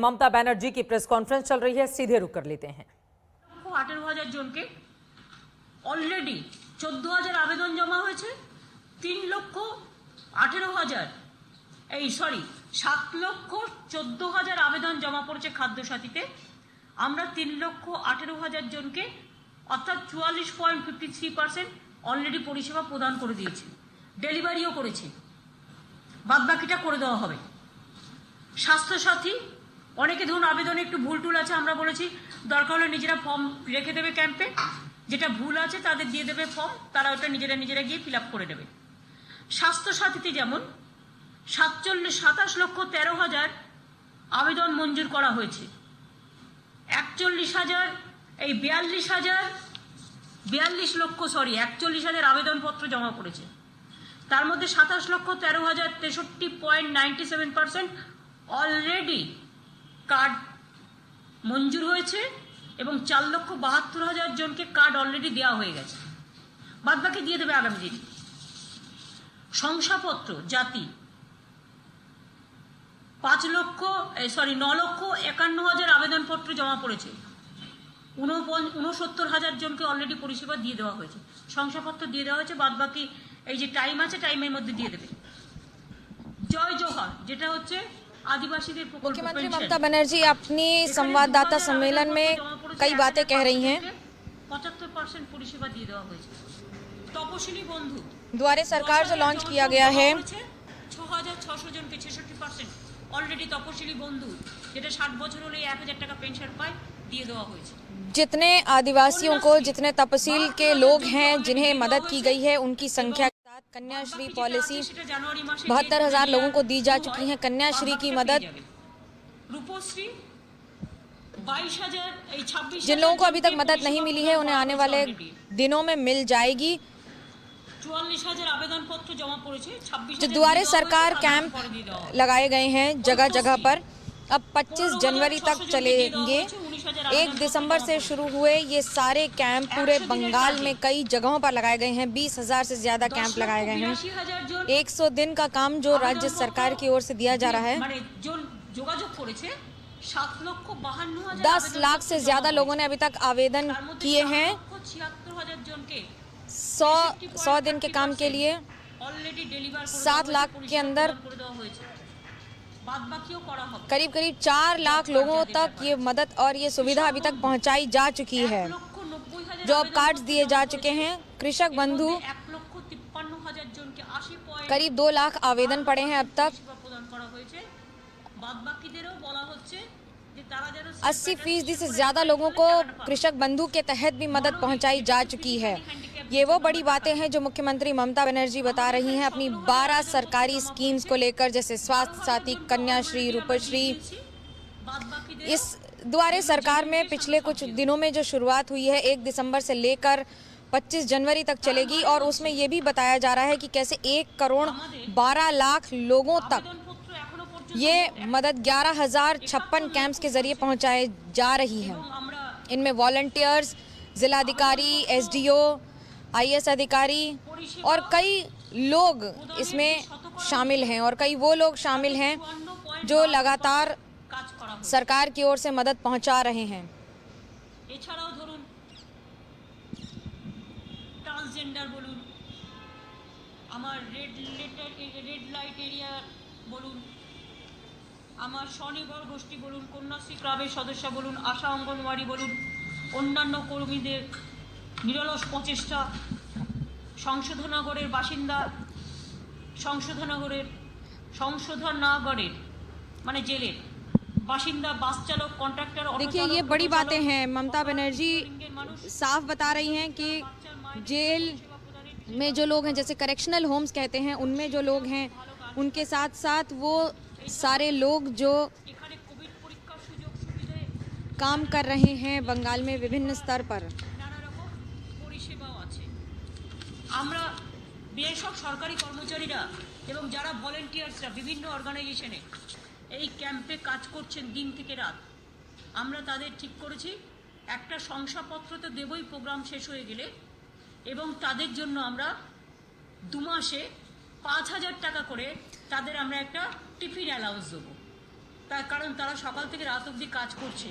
ममता बनर्जी की press conference चल रही है, सीधे रुक कर लेते हैं। 18,000 জনকে অলরেডি 14,000 আবেদন জমা হয়েছে। 7,14,000 আবেদন জমা পড়েছে খাদ্য সাথীতে। আমরা 3,18,000 জনকে অর্থাৎ 44.53% অলরেডি পরিষেবা প্রদান করে দিয়েছি, ডেলিভারিও করেছি, বাদবাকিটা করে দেওয়া হবে। স্বাস্থ্যসাথী অনেকে ধরুন আবেদনে একটু ভুল টুল আছে, আমরা বলেছি দরকার হলে নিজেরা ফর্ম রেখে দেবে ক্যাম্পে, যেটা ভুল আছে তাদের দিয়ে দেবে ফর্ম, তারা ওটা নিজেরা গিয়ে ফিল আপ করে দেবে। স্বাস্থ্যসাথীতে যেমন 27,13,000 আবেদন মঞ্জুর করা হয়েছে। 41,000 আবেদনপত্র জমা পড়েছে। তার মধ্যে 27,13,000 63.97% অলরেডি কার্ড মঞ্জুর হয়েছে এবং 4,72,000 জনকে কার্ড অলরেডি দেওয়া হয়ে গেছে, বাদবাকি দিয়ে দেবে আগামী দিন। শংসাপত্র জাতি 9,51,000 আবেদনপত্র জমা পড়েছে। 69,000 জনকে অলরেডি পরিষেবা দিয়ে দেওয়া হয়েছে, শংসাপত্র দিয়ে দেওয়া হয়েছে, বাদবাকি এই যে টাইম আছে টাইমের মধ্যে দিয়ে দেবে। জয় জোহার যেটা হচ্ছে आदिवासी मुख्यमंत्री ममता बनर्जी अपनी संवाददाता सम्मेलन में कई बातें कह रही हैं। 75% পরিষেবা দিয়ে দেওয়া হয়েছে। তপশিলি বন্ধু द्वारे सरकार जो लॉन्च किया गया है 6,600 জনকে 66% অলরেডি তপশিলি বন্ধু যেটা 60 বছর হলে 1,000 টাকা পেনশন পায় দিয়ে দেওয়া হয়েছে। जितने आदिवासियों को, जितने तपसील के लोग हैं जिन्हें मदद की गई है, उनकी संख्या के साथ कन्याश्री पॉलिसी 72,000 लोगों को दी जा चुकी है। कन्याश्री की मदद रूपोश्री 22,000 जिन लोगों को अभी तक मदद नहीं मिली है उन्हें आने वाले दिनों में मिल जाएगी। 44,000 आवेदनपत्र जमा पड़े। जो द्वारे सरकार कैंप लगाए गए हैं जगह जगह पर, अब 25 जनवरी तक चलेंगे। 1 दिसंबर से शुरू हुए ये सारे कैंप पूरे बंगाल में कई जगहों पर लगाए गए हैं। 20,000 से ज्यादा कैंप लगाए गए हैं। 100 दिन का काम जो राज्य सरकार की ओर से दिया जा रहा है। 10 लाख से ज्यादा लोगों ने अभी तक आवेदन किए हैं। 100 दिन के काम के लिए 7 लाख के अंदर करीब 4 लाख लोगों तक ये मदद और ये सुविधा अभी तक पहुंचाई जा चुकी है। जॉब कार्ड्स दिए जा चुके हैं। कृषक बंधु करीब 2 लाख आवेदन पड़े हैं अब तक। 80% से ज्यादा लोगों को कृषक बंधु के तहत भी मदद पहुंचाई जा चुकी है। ये वो बड़ी बातें हैं जो मुख्यमंत्री ममता बनर्जी बता रही हैं अपनी 12 सरकारी स्कीम्स को लेकर, जैसे स्वास्थ्य साथी, कन्याश्री, रूपश्री। इस द्वारे सरकार में पिछले कुछ दिनों में जो शुरुआत हुई है 1 दिसंबर से लेकर 25 जनवरी तक चलेगी और उसमें ये भी बताया जा रहा है कि कैसे 1,12 लाख लोगों तक ये मदद 11,056 कैंप्स के जरिए पहुंचाए जा रही है। इनमें वॉलंटियर्स, जिलाधिकारी, एसडीओ, आईएएस अधिकारी और कई लोग इसमें शामिल हैं और कई वो लोग शामिल हैं जो लगातार सरकार की ओर से मदद पहुंचा रहे हैं। এছাড়াও ধরুন ট্রান্সজেন্ডার বলুন, আমার রেড লাইট এরিয়া বলুন, আমার স্বনির্ভর গোষ্ঠী বলুন, কন্যাশ্রী ক্লাবের সদস্য বলুন, আশা অঙ্গনওয়াড়ি বলুন, অন্যান্য কর্মীদের নিরলস প্রচেষ্টা, সংশোধনগরের বাসিন্দা, সংশোধনগরের মানে জেলের बाशिंदा, बस चालक, कॉन्ट्रैक्टर। देखिए ये बड़ी बातें हैं। ममता बनर्जी साफ बता रही हैं कि जेल में जो लोग हैं, जैसे करेक्शनल होम्स कहते हैं, उनमें जो लोग हैं उनके साथ साथ वो सारे लोग जो काम कर रहे हैं बंगाल में विभिन्न स्तर पर। আমরা বেসরকারি সরকারি কর্মচারীরা এবং যারা ভলান্টিয়ার্সরা বিভিন্ন অর্গানাইজেশনে এই ক্যাম্পে কাজ করছেন দিন থেকে রাত, আমরা তাদের ঠিক করেছি একটা শংসাপত্র তো দেবই প্রোগ্রাম শেষ হয়ে গেলে, এবং তাদের জন্য আমরা 2 মাসে 5,000 টাকা করে তাদের আমরা একটা টিফিন অ্যালাউন্স দেবো। তার কারণ তারা সকাল থেকে রাত অবধি কাজ করছে।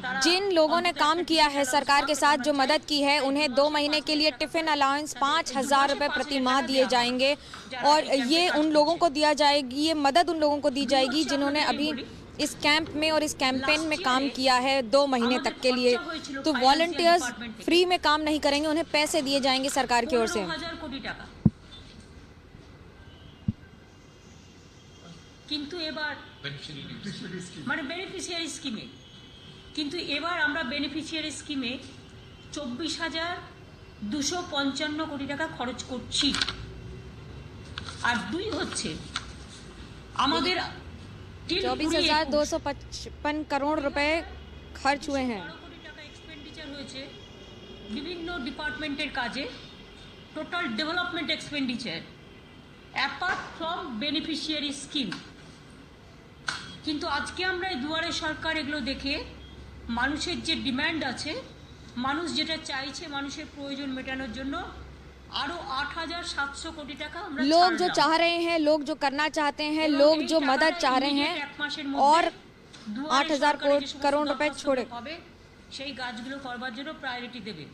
তারা जिन लोगों ने অন্তত काम একটা किया টিফিন है allowance सरकार के পাচ্ছে, साथ जो বাচ্চাদের मदद की है उन्हें 2 महीने के लिए टिफिन अलाउंस 5,000 रुपए प्रति माह दिए जाएंगे और ये उन लोगों को दिया जाएगी, ये मदद उन लोगों को दी जाएगी जिन्होंने अभी इस कैंप में और इस कैंपेन में काम किया है 2 महीने तक के लिए। तो वॉलंटियर्स फ्री में काम नहीं करेंगे, उन्हें पैसे दिए जाएंगे सरकार की ओर से। 15,000 কোটি টাকা। কিন্তু এবার মানে বেনিফিশিয়ারি স্কিমে, কিন্তু এবার আমরা বেনিফিশিয়ারি স্কিমে 24,255 কোটি টাকা খরচ করছি। আর 2 হচ্ছে আমাদের 24,255 करोड़ रुपए खर्च हुए हैं। 12 কোটি টাকা এক্সপেন্ডিচার হয়েছে বিভিন্ন ডিপার্টমেন্টের কাজে, total development expenditure apart from beneficiary scheme. কিন্তু আজকে আমরা এই দুয়ারে সরকার এগুলো দেখে মানুষের যে ডিমান্ড আছে, মানুষ যেটা চাইছে মানুষের প্রয়োজন মেটানোর জন্য আরো 8,700 কোটি টাকা আমরা लोग जो ছাড়লাম। चाह रहे हैं, लोग जो करना चाहते हैं, এবং लोग এই जो টাকাটা मदद चाह रहे immediate हैं এক মাসের মধ্যে और দুয়ারে 8,000 সরকারের যে সমস্ত करोड़ रुपए দরখাস্তগুলো छोड़े। হবে, সেই গাছগুলো করবার জন্য প্রায়োরিটি দেবে।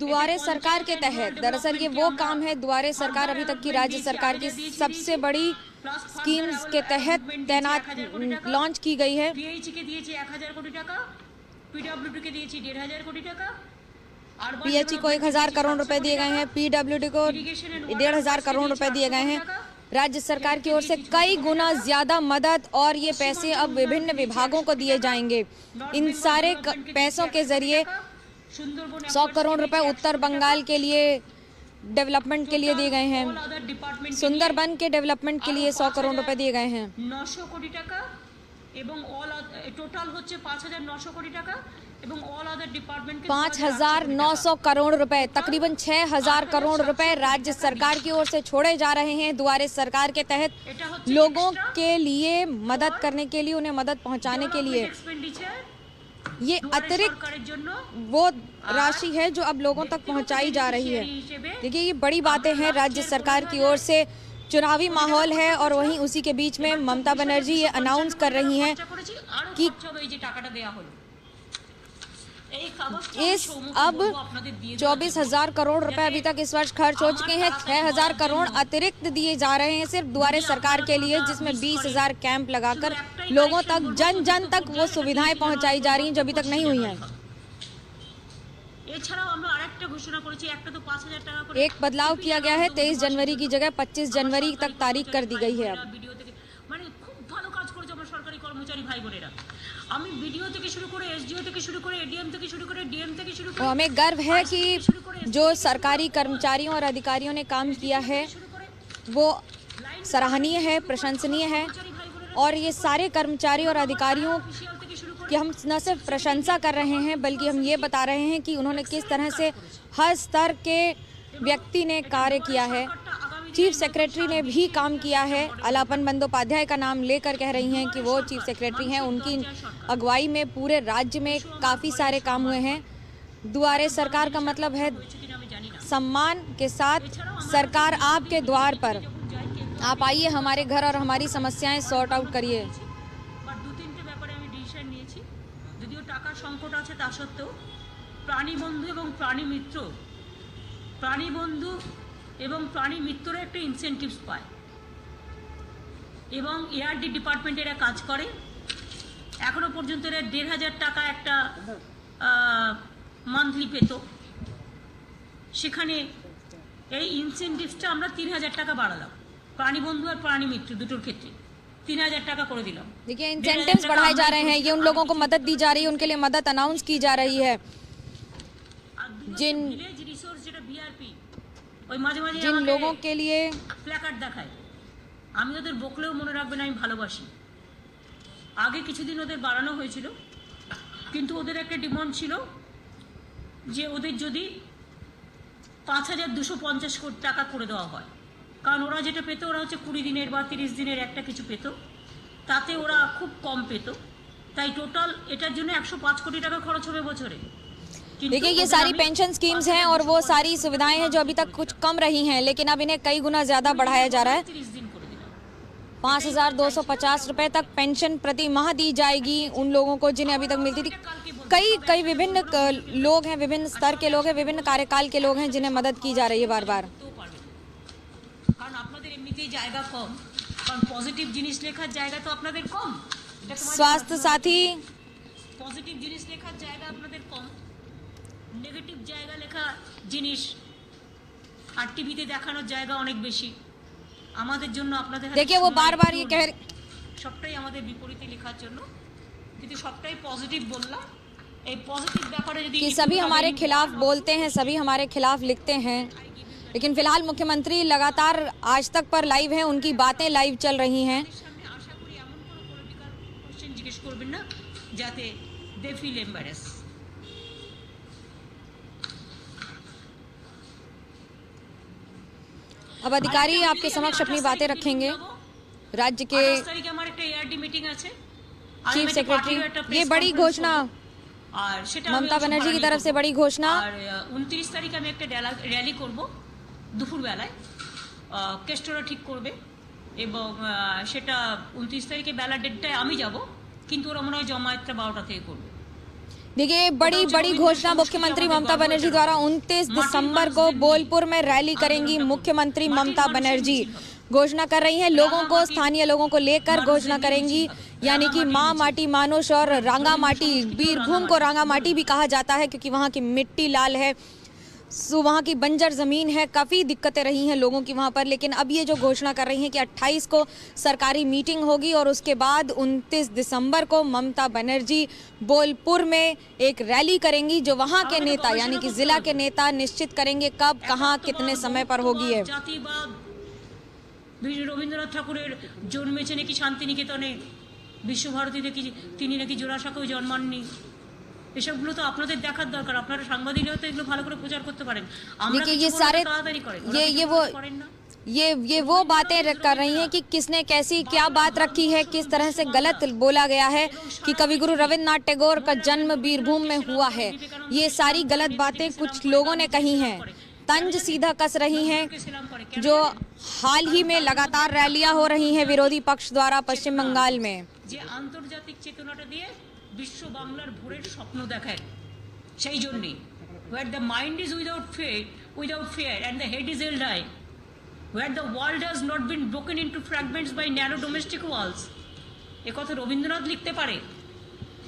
दुआरे सरकार के तहत दरअसल ये वो काम है, दुआरे सरकार अभी तक की राज्य सरकार की सबसे बड़ी स्कीम्स के तहत तैनात लॉन्च की गई है। পিএইচই কে দিয়েছি 1,000 কোটি টাকা, পিডব্লিউডি কে দিয়েছি 1,500 कोटी টাকা, पीएचई को 1,000 करोड़ रुपए दिए गए हैं, पीडब्ल्यूडी को 1,500 करोड़ रुपए दिए गए हैं। राज्य सरकार की ओर से कई गुना ज्यादा मदद और ये पैसे अब विभिन्न विभागों को दिए जाएंगे। इन सारे पैसों के जरिए 100 करोड़ रुपए उत्तर बंगाल के लिए डेवलपमेंट के लिए दिए गए हैं। सुंदरबन के डेवलपमेंट के लिए 100 करोड़ रुपए दिए गए हैं। 900 কোটি টাকা এবং অল টোটাল হচ্ছে 5,900 কোটি টাকা এবং অল আদার ডিপার্টমেন্ট 5,900 करोड़ रुपए, तकरीबन 6,000 करोड़ रुपए राज्य सरकार की ओर से छोड़े जा रहे हैं दुआरे सरकार के तहत लोगों के लिए मदद करने के लिए, उन्हें मदद पहुंचाने के लिए। এক্সপেন্ডিচার ये अतिरिक्त সরকারের জন্য वो राशि है जो अब लोगों तक पहुंचाई जा रही है। देखिए ये बड़ी बातें हैं राज्य सरकार की ओर से। चुनावी माहौल है और वहीं उसी के बीच में ममता बनर्जी ये अनाउंस कर रही हैं कि इस अब 24,000 करोड़ रुपए अभी तक इस वर्ष खर्च हो चुके हैं। 6,000 करोड़ अतिरिक्त दिए जा रहे हैं सिर्फ दुआरे सरकार के लिए, जिसमें 20,000 कैंप लगाकर लोगों तक जन जन तक वो सुविधाएं पहुंचाई जा रही हैं जो अभी तक नहीं हुई हैं। এছাড়াও আমরা আরেকটা ঘোষণা করেছি, একটা তো 5,000 টাকা করে एक बदलाव किया गया है, 23 जनवरी की जगह 25 जनवरी तक तारीख कर दी गई है अब। ভিডিও থেকে মানে খুব ভালো কাজ করেছে আমার সরকারি কর্মচারী ভাই বোনেরা। আমি ভিডিও থেকে শুরু করে এসডিও থেকে শুরু করে এডিএম থেকে শুরু করে ডিএম থেকে শুরু और করে हमें गर्व है कि जो सरकारी कर्मचारियों और अधिकारियों ने काम किया है वो सराहनीय है, प्रशंसनीय है। और ये सारे कर्मचारी और अधिकारियों অফিসিয়াল থেকে শুরু করে की हम न सिर्फ प्रशंसा कर रहे हैं बल्कि हम ये बता रहे हैं कि उन्होंने किस तरह से हर स्तर के व्यक्ति ने कार्य किया है। चीफ सेक्रेटरी ने भी काम किया है। अलापन बंदोपाध्याय का नाम लेकर कह रही हैं कि वो चीफ सेक्रेटरी हैं, उनकी अगुवाई में पूरे राज्य में काफ़ी सारे काम हुए हैं। दुआरे सरकार का मतलब है আমি জানি না। सम्मान के साथ सरकार आपके द्वार पर, आप आइए हमारे घर और हमारी समस्याएं सॉर्ट आउट करिए। বাট 2-3টে ব্যাপারে আমি ডিসিশন নিয়েছি, যদিও টাকার সংকট আছে তা সত্ত্বেও প্রাণী বন্ধু এবং প্রাণী মিত্র, প্রাণী বন্ধু এবং প্রাণী মিত্ররা একটা ইনসেনটিভস পায় এবং এআরডি ডিপার্টমেন্টে এরা কাজ করে। এখনো পর্যন্ত এরা 1,500 টাকা একটা মান্থলি পেত, সেখানে এই ইনসেনটিভসটা আমরা 3,000 টাকা বাড়ালাম প্রাণী বন্ধু আর প্রাণী মিত্র দুটোর ক্ষেত্রে 3,000 টাকা করে দিলাম। देखिए इंसेंटिव्स बढ़ाए जा रहे हैं, ये उन लोगों को मदद दी जा रही है, उनके लिए मदद अनाउंस की जा रही है। जिन- ভিলেজ রিসোর্স যেটা ভিআরপি, ওই মাঝে মাঝে जिन लोगों के लिए প্ল্যাকার্ড দেখায়, আমি ওদের বকলেও মনে রাখবেন আমি ভালোবাসি। আগে কিছুদিন ওদের বাড়ানো হয়েছিল, কিন্তু ওদের একটা ডিমান্ড ছিল যে ওদের যদি 5,250 কোটি টাকা করে দেওয়া হয়, কারণ ওরা যেটা পেত ওরা হচ্ছে 20 দিনের বা 30 দিনের একটা কিছু পেত, তাতে ওরা খুব কম পেত। তাই টোটাল এটার জন্য 105 কোটি টাকা খরচ হবে বছরে। কিন্তু देखिए ये ওদের सारी আমি पेंशन स्कीम्स हैं और वो सारी सुविधाएं हैं जो अभी तक कुछ कम रही हैं, लेकिन अब इन्हें कई गुना ज़्यादा बढ़ाया जा रहा है। 30 দিন করে দিলাম। 5,250 रुपए तक पेंशन प्रति माह दी जाएगी उन लोगों को जिन्हें अभी तक मिलती थी। कई विभिन्न लोग हैं, विभिन्न स्तर के लोग हैं, विभिन्न कार्यकाल के लोग हैं जिन्हें मदद की जा रही है बार बार। কারণ আপনাদের এমনিতেই জায়গা কম, কারণ পজিটিভ জিনিস লেখার জায়গা তো আপনাদের কম। स्वास्थ्य साथी পজিটিভ জিনিস লেখার জায়গা আপনাদের কম, নেগেটিভ জায়গা লেখা জিনিস আর টিভিতে দেখানোর জায়গা অনেক বেশি। আমাদের জন্য আপনাদের হাতে देखिए वो সময় बार बार ये একটু कह সবটাই আমাদের বিপরীতে লেখার জন্য, কিন্তু সবটাই পজিটিভ বললাম। এই পজিটিভ ব্যাপারে যদি कि सभी हमारे खिलाफ बोलते हैं, सभी हमारे खिलाफ लिखते हैं, लेकिन फिलहाल मुख्यमंत्री लगातार आज तक पर लाइव हैं, उनकी बातें लाइव चल रही हैं। সামনে আশা করি এমন কোনো পলিটিক্যাল কোশ্চেন জিজ্ঞেস করবেন না যাতে দে ফিল এম্বারেস। अब अधिकारी आपके समक्ष अपनी बातें रखेंगे। राज्य के 28 তারিখে আমার একটা এআরডি মিটিং আছে, चीफ सेक्रेटरी, ये बड़ी घोषणा আর সেটা ममता बनर्जी की तरफ से बड़ी घोषणा। আর 29 তারিখে আমি একটা র্যালি করব দুপুর বেলায়, কেস্টরা ঠিক করবে এবং সেটা 29 তারিখে বেলা 1:30টায় আমি যাব, কিন্তু ওরা মনে হয় জমায়েতটা 12টা থেকে করবে। देखिए बड़ी घोषणा मुख्यमंत्री ममता बनर्जी द्वारा 29 दिसंबर को बोलपुर में रैली करेंगी मुख्यमंत्री ममता बनर्जी। घोषणा कर रही हैं, लोगों को, स्थानीय लोगों को लेकर घोषणा करेंगी, यानी कि माँ माटी मानुष और रांगा माटी, बीरभूम को रांगा माटी भी कहा जाता है क्योंकि वहाँ की मिट्टी लाल है, वहाँ की बंजर ज़मीन है, काफ़ी दिक्कतें रही हैं लोगों की वहाँ पर। लेकिन अब ये जो घोषणा कर रही हैं कि 28 को सरकारी मीटिंग होगी और उसके बाद 29 दिसंबर को ममता बनर्जी बोलपुर में एक रैली करेंगी, जो वहाँ के नेता यानी कि ज़िला के नेता निश्चित करेंगे कब, कहाँ, कितने समय पर होगी है। জাতিবাদ রবীন্দ্রনাথ ঠাকুরের জন্মেছে নাকি শান্তিনিকেতনে, বিশ্বভারতীতে কি তিনি নাকি জোড়াসাঁকোয় জন্মাননি, এসবগুলো তো আপনাদের দেখার দরকার। আপনারা সাংবাদিকরা তো এগুলো ভালো করে প্রচার করতে পারেন। আমরা देखिए ये सारे ये वो बातें कर रही हैं कि किसने कैसी क्या बात रखी है, किस तरह से गलत बोला गया है कि कविगुरु रविन्द्रनाथ टैगोर का जन्म बीरभूम में हुआ है। ये सारी गलत बातें कुछ लोगों ने कही हैं, तंज सीधा कस रही हैं। जो हाल ही में लगातार रैलियां हो रही हैं विरोधी पक्ष द्वारा पश्चिम बंगाल में, যে আন্তর্জাতিক চেতনাটা দিয়ে বিশ্ব বাংলার ভোরের স্বপ্ন দেখায়, সেই জন্যই where the mind is without fear and the head is held high, where the world has not been broken into fragments by narrow domestic walls। একথা রবীন্দ্রনাথ লিখতে পারে,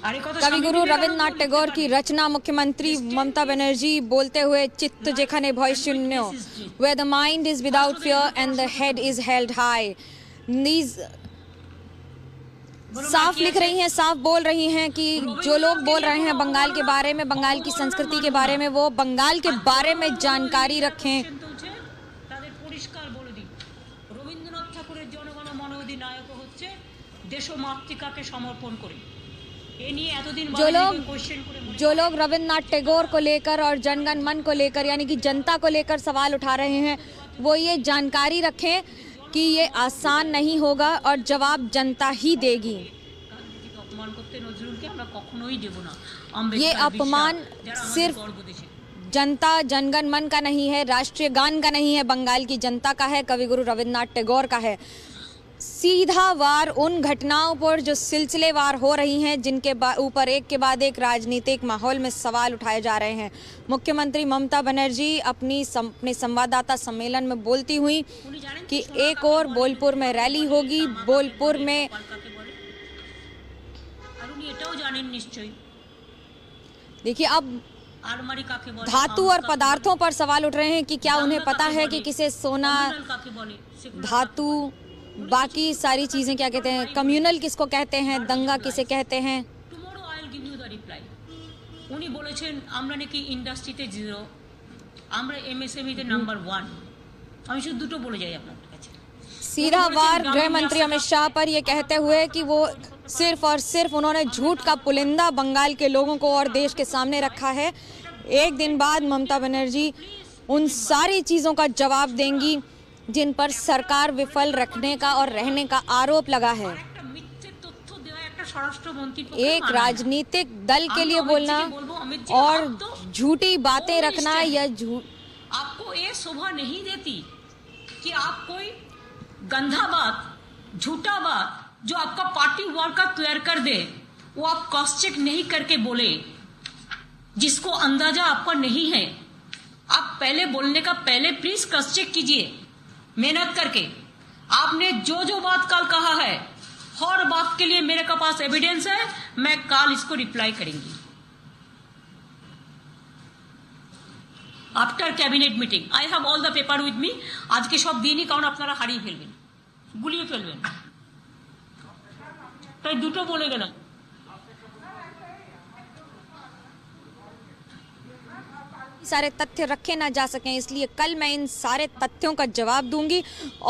আর একথা कविगुरु रविन्द्रनाथ टैगोर की रचना मुख्यमंत्री ममता बनर्जी बोलते हुए चित्त जेखाने भय शून्य, where the mind is without fear and the head is held high। साफ लिख रही हैं, साफ बोल रही हैं कि जो लोग बोल रहे हैं बंगाल के बारे में, बंगाल की संस्कृति के बारे में, वो बंगाल के बारे में जानकारी रखें। তাদের পরিষ্কার বলে দিই, রবীন্দ্রনাথ ঠাকুরের জনগণ মন অধিনায়ক হচ্ছে দেশমাতৃকাকে সমর্পণ করে। এ নিয়ে এতদিন जो लोग रविन्द्रनाथ टैगोर को लेकर और जनगण मन को लेकर यानी कि जनता को लेकर सवाल उठा रहे हैं, वो ये जानकारी रखें कि ये आसान नहीं होगा और जवाब जनता ही देगी। ये अपमान सिर्फ जनता जनगण मन का नहीं है, राष्ट्रीय गान का नहीं है, बंगाल की जनता का है, कविगुरु रविन्द्रनाथ टैगोर का है। सीधा वार उन घटनाओं पर जो सिलसिलेवार हो रही हैं, जिनके ऊपर एक के बाद एक राजनीतिक माहौल में सवाल उठाए जा रहे हैं। मुख्यमंत्री ममता बनर्जी अपने संवाददाता सम्मेलन में बोलती हुई कि एक और बोलपुर में रैली होगी, बोलपुर में देखिए अब धातु और पदार्थों पर सवाल उठ रहे हैं कि क्या उन्हें पता है कि किसे सोना, धातु, बाकी सारी चीजें क्या कहते हैं, कम्युनल किसको कहते हैं, दंगा किसे कहते हैं। Tomorrow I will give you the reply. উনি বলেছেন আমরা নাকি ইন্ডাস্ট্রিতে 0, আমরা এমএসএমই তে নাম্বার 1। আমি শুধু দুটো বলে যাই আপনার কাছে। सीधा वार गृह मंत्री अमित शाह पर ये कहते हुए कि वो सिर्फ और सिर्फ उन्होंने झूठ का पुलिंदा बंगाल के लोगों को और देश के सामने रखा है। एक दिन बाद ममता बनर्जी उन सारी चीज़ों का जवाब देंगी जिन पर सरकार विफल रखने का और रहने का आरोप लगा है। एक राजनीतिक दल के लिए बोलना और झूठी बातें रखना या आपको ये शोभा नहीं देती कि आप कोई गंदा बात झूठा बात जो आपका पार्टी वर्कर तैयार कर दे वो आप क्रॉस चेक नहीं करके बोले, जिसको अंदाजा आपका नहीं है। आप पहले बोलने का पहले प्लीज क्रॉस चेक कीजिए मेहनत करके। आपने जो जो बात कल कहा है हर बात के लिए मेरे पास एविडेंस है, मैं कल इसको रिप्लाई करेंगी। After cabinet meeting I have all the paper with me. আজকে সব দিনই কারণ আপনারা হারিয়ে ফেলবেন, গুলিয়ে ফেলবেন, তাই দুটো বলে গেলাম। सारे तथ्य रखे ना जा सकें, इसलिए कल मैं इन सारे तथ्यों का जवाब दूंगी।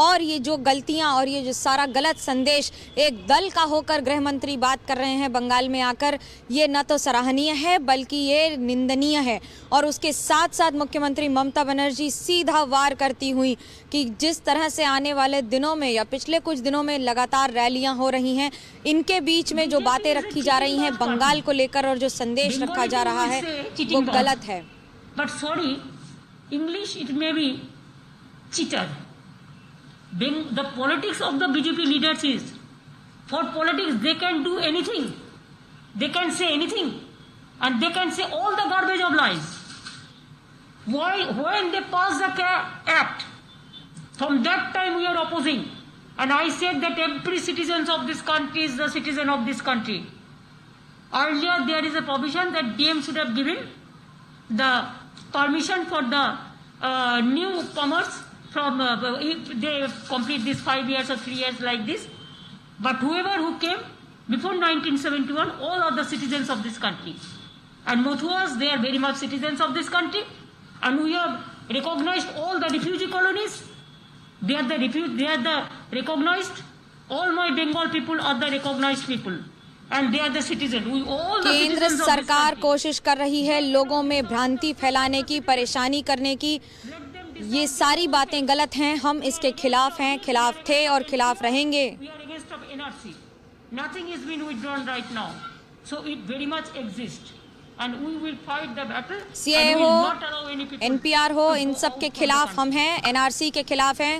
और ये जो गलतियां और ये जो सारा गलत संदेश एक दल का होकर गृह मंत्री बात कर रहे हैं बंगाल में आकर, ये न तो सराहनीय है बल्कि ये निंदनीय है। और उसके साथ साथ मुख्यमंत्री ममता बनर्जी सीधा वार करती हुई कि जिस तरह से आने वाले दिनों में या पिछले कुछ दिनों में लगातार रैलियां हो रही हैं, इनके बीच में जो बातें रखी जा रही हैं बंगाल को लेकर और जो संदेश रखा जा रहा है वो गलत है। But sorry, English it may be cheated. The politics of the BJP leaders is, for politics they can do anything, they can say anything, and they can say all the garbage of lies. Why, when they pass the act, from that time we are opposing, and I said that every citizen of this country is the citizen of this country. Earlier there is a provision that DM should have given the permission for the newcomers from if they complete this 5 years or 3 years like this. But whoever who came before 1971, all are the citizens of this country. And Mothuas, they are very much citizens of this country. And we have recognized all the refugee colonies. They are the recognized. All my Bengal people are the recognized people. And they are the citizens. We all the केंद्र citizens of this सरकार country. कोशिश कर रही है लोगों में भ्रांति फैलाने की, परेशानी करने की। ये सारी बातें गलत हैं, हम इसके खिलाफ हैं, खिलाफ थे और खिलाफ रहेंगे। We are against of NRC. Nothing is being withdrawn right now. So it very much exists. And we will fight the battle. CAA and we हो, will not allow any people NPR हो, to in go सब out के from the खिलाफ country. हम हैं, NRC के खिलाफ हैं।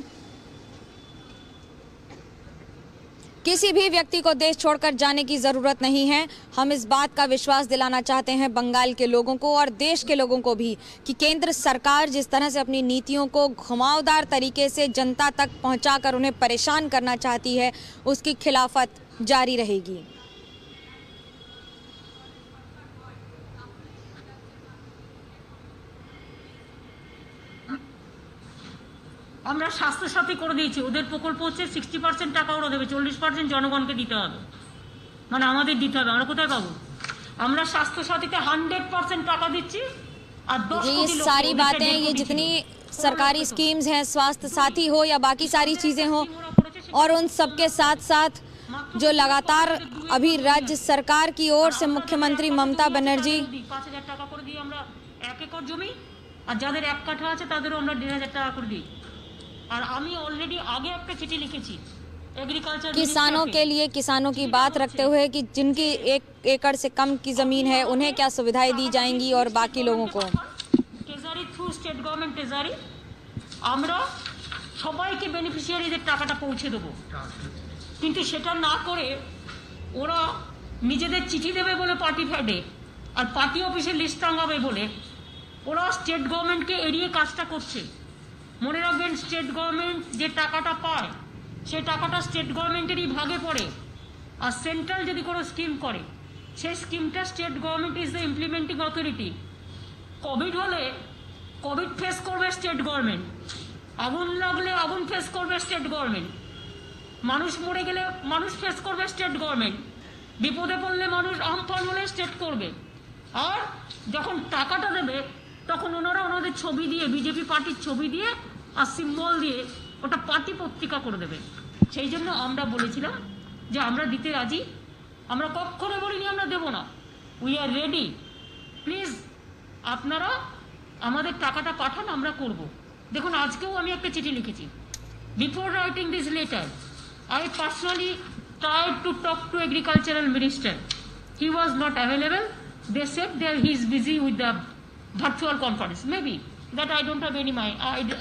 किसी भी व्यक्ति को देश छोड़कर जाने की जरूरत नहीं है। हम इस बात का विश्वास दिलाना चाहते हैं बंगाल के लोगों को और देश के लोगों को भी कि केंद्र सरकार जिस तरह से अपनी नीतियों को घुमावदार तरीके से जनता तक पहुंचाकर उन्हें परेशान करना चाहती है, उसकी खिलाफत जारी रहेगी। আমরা স্বাস্থ্যসাথী করে দিয়েছি, ওদের প্রকল্প হচ্ছে 60% টাকা ওরা দেবে, 40% জনগণকে দিতে হবে, মানে আমাদের দিতে হবে। আমরা কোথায় পাবো? আমরা স্বাস্থ্যসাথীতে 100% টাকা দিচ্ছি আর 10 ये কোটি লোক सारी बातें, ये जितनी सरकारी स्कीम्स हैं, स्वास्थ्य साथी हो या बाकी सारी चीजें हो, और उन सबके साथ साथ जो लगातार अभी राज्य सरकार की ओर से मुख्यमंत्री ममता बनर्जी 5,000 টাকা করে দিই আমরা 1 একর জমি, আর যাদের 1 কাঠা আছে তাদেরও আমরা 1,500 টাকা করে দিই। और আমি ऑलरेडी आगे একটা চিঠি লিখেছি एग्रीकल्चर किसानों के लिए, किसानों की बात रखते हुए कि जिनकी 1 एकड़ से कम की जमीन है उन्हें क्या सुविधाएं दी जाएंगी और बाकी लोगों को। Treasury through state government treasury আমরা সবাইকে বেনিফিশিয়ারিদের টাকাটা পৌঁছে দেব, কিন্তু সেটা না করে ওরা নিজেদের চিঠি দেবে বলে পার্টি ফ্যাডে আর পার্টি অফিসে লিস্ট টাঙাবে বলে ওরা স্টেট গভর্নমেন্টকে এড়িয়ে কাজটা করছে। মনে রাখবেন স্টেট গভর্নমেন্ট যে টাকাটা পায় সেই টাকাটা স্টেট গভর্নমেন্টেরই ভাগে পড়ে, আর সেন্ট্রাল যদি কোনো স্কিম করে সেই স্কিমটা state government is the implementing authority. Covid হলে কোভিড ফেস করবে স্টেট গভর্নমেন্ট, আগুন লাগলে আগুন ফেস করবে স্টেট গভর্নমেন্ট, মানুষ মরে গেলে মানুষ ফেস করবে স্টেট গভর্নমেন্ট, বিপদে পড়লে মানুষ আমফান হলে স্টেট করবে। আর যখন টাকাটা দেবে তখন ওনারা ওনাদের ছবি দিয়ে, বিজেপি পার্টির ছবি দিয়ে আর সিম্বল দিয়ে ওটা পার্টি পত্রিকা করে দেবে। সেই জন্য আমরা বলেছিলাম যে আমরা দিতে রাজি, আমরা কখনো বলিনি আমরা দেবো না, উই আর রেডি, প্লিজ আপনারা আমাদের টাকাটা পাঠান, আমরা করব। দেখুন আজকেও আমি একটা চিঠি লিখেছি, before writing this letter I personally tried to talk to agricultural minister, he was not available, they said that he is busy with the virtual conference, maybe that I don't have any mind,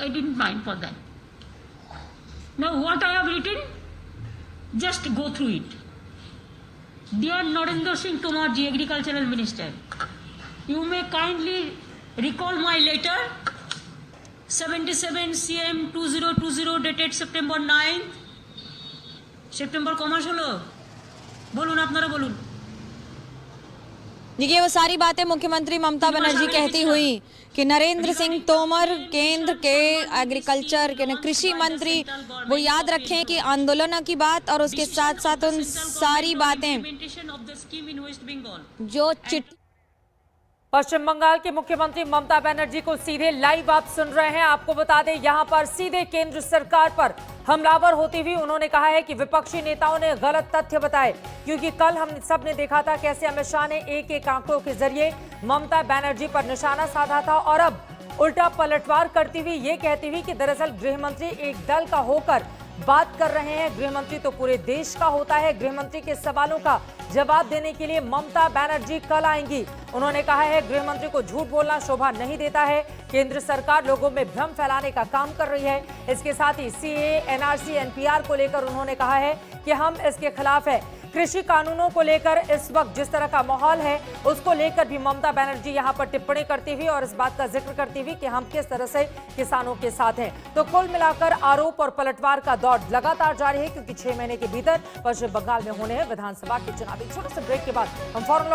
I didn't mind for that. Now what I have written, Just go through it. Dear Narendra Singh Tomar ji, Agricultural Minister, you may kindly recall my letter 77 CM 2020 dated September 9th. September কমাস হলো, বলুন আপনারা বলুন। देखिए वो सारी बातें मुख्यमंत्री ममता बनर्जी कहती हुई कि नरेंद्र सिंह तोमर केंद्र के एग्रीकल्चर के कृषि मंत्री वो याद रखें कि आंदोलनों की बात और उसके साथ साथ उन सारी बातें जो चिट पश्चिम बंगाल के मुख्यमंत्री ममता बनर्जी को सीधे लाइव आप सुन रहे हैं। आपको बता दें यहां पर सीधे केंद्र सरकार पर हमलावर होती हुई उन्होंने कहा है कि विपक्षी नेताओं ने गलत तथ्य बताए, क्योंकि कल हम सब ने देखा था कैसे अमित शाह ने एक आंकड़ों के जरिए ममता बनर्जी पर निशाना साधा था और अब उल्टा पलटवार करती हुई ये कहती हुई कि दरअसल गृहमंत्री एक दल का होकर बात कर रहे हैं। गृहमंत्री तो पूरे देश का होता है। गृहमंत्री के सवालों का जवाब देने के लिए ममता बनर्जी कल आएंगी। उन्होंने कहा है गृहमंत्री को झूठ बोलना शोभा नहीं देता है। केंद्र सरकार लोगों में भ्रम फैलाने का काम कर रही है। इसके साथ ही सीए, एनआरसी, एनपीआर को लेकर उन्होंने कहा है कि हम इसके खिलाफ है। कृषि कानूनों को लेकर इस वक्त जिस तरह का माहौल है उसको लेकर भी ममता बनर्जी यहां पर टिप्पणी करती हुई और इस बात का जिक्र करती हुई कि हम किस तरह से किसानों के साथ हैं। तो कुल मिलाकर आरोप और पलटवार का दौर लगातार जारी है, क्योंकि 6 महीने के भीतर पश्चिम बंगाल में होने हैं विधानसभा के चुनाव। एक छोटे से ब्रेक के बाद हम फौरन